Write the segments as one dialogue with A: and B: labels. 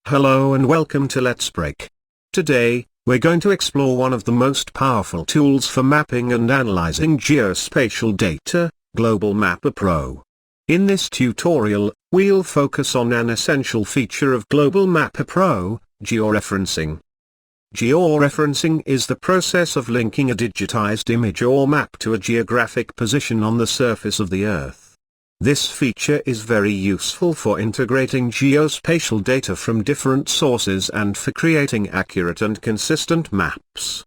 A: Hello and welcome to Let's Break. Today, we're going to explore one of the most powerful tools for mapping and analyzing geospatial data, Global Mapper Pro. In this tutorial, we'll focus on an essential feature of Global Mapper Pro, georeferencing. Georeferencing is the process of linking a digitized image or map to a geographic position on the surface of the Earth. This feature is very useful for integrating geospatial data from different sources and for creating accurate and consistent maps.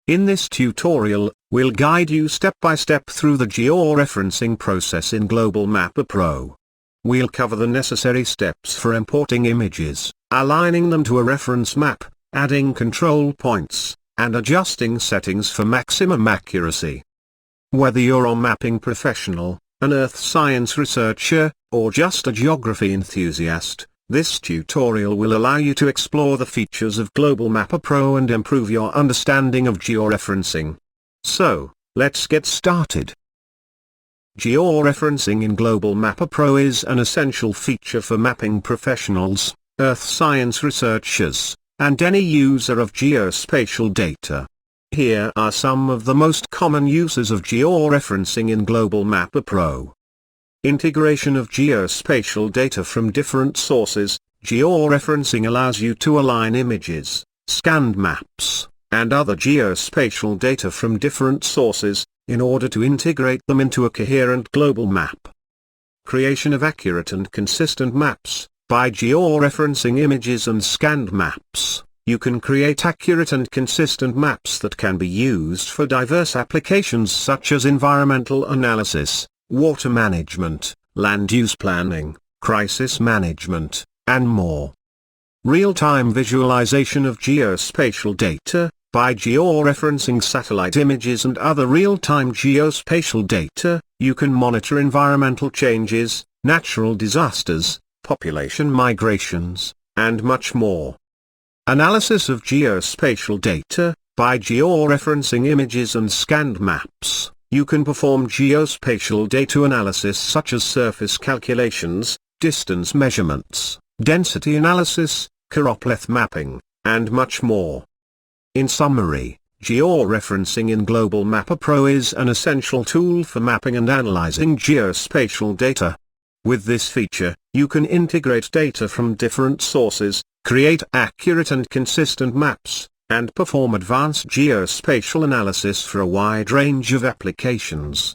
A: In this tutorial, we'll guide you step by step through the georeferencing process in Global Mapper Pro. We'll cover the necessary steps for importing images, aligning them to a reference map, adding control points, and adjusting settings for maximum accuracy. Whether you're a mapping professional, an earth science researcher, or just a geography enthusiast, this tutorial will allow you to explore the features of Global Mapper Pro and improve your understanding of georeferencing. So, let's get started. Georeferencing in Global Mapper Pro is an essential feature for mapping professionals, earth science researchers, and any user of geospatial data. Here are some of the most common uses of georeferencing in Global Mapper Pro. Integration of geospatial data from different sources. Georeferencing allows you to align images, scanned maps, and other geospatial data from different sources, in order to integrate them into a coherent global map. Creation of accurate and consistent maps. By georeferencing images and scanned maps, you can create accurate and consistent maps that can be used for diverse applications such as environmental analysis, water management, land use planning, crisis management, and more. Real-time visualization of geospatial data. By georeferencing satellite images and other real-time geospatial data, you can monitor environmental changes, natural disasters, population migrations, and much more. Analysis of geospatial data. By georeferencing images and scanned maps, you can perform geospatial data analysis such as surface calculations, distance measurements, density analysis, choropleth mapping, and much more. In summary, georeferencing in Global Mapper Pro is an essential tool for mapping and analyzing geospatial data. With this feature, you can integrate data from different sources, create accurate and consistent maps, and perform advanced geospatial analysis for a wide range of applications.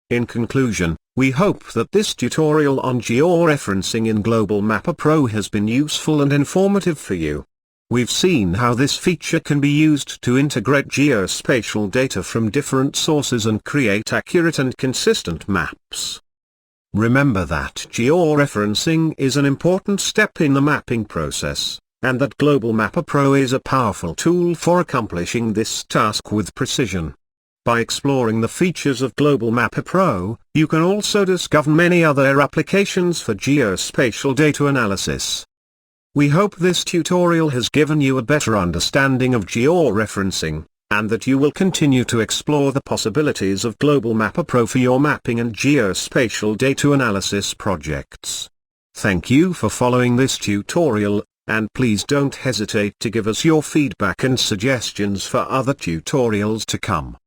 A: In conclusion, we hope that this tutorial on georeferencing in Global Mapper Pro has been useful and informative for you. We've seen how this feature can be used to integrate geospatial data from different sources and create accurate and consistent maps. Remember that georeferencing is an important step in the mapping process, and that Global Mapper Pro is a powerful tool for accomplishing this task with precision. By exploring the features of Global Mapper Pro, you can also discover many other applications for geospatial data analysis. We hope this tutorial has given you a better understanding of georeferencing, and that you will continue to explore the possibilities of Global Mapper Pro for your mapping and geospatial data analysis projects. Thank you for following this tutorial, and please don't hesitate to give us your feedback and suggestions for other tutorials to come.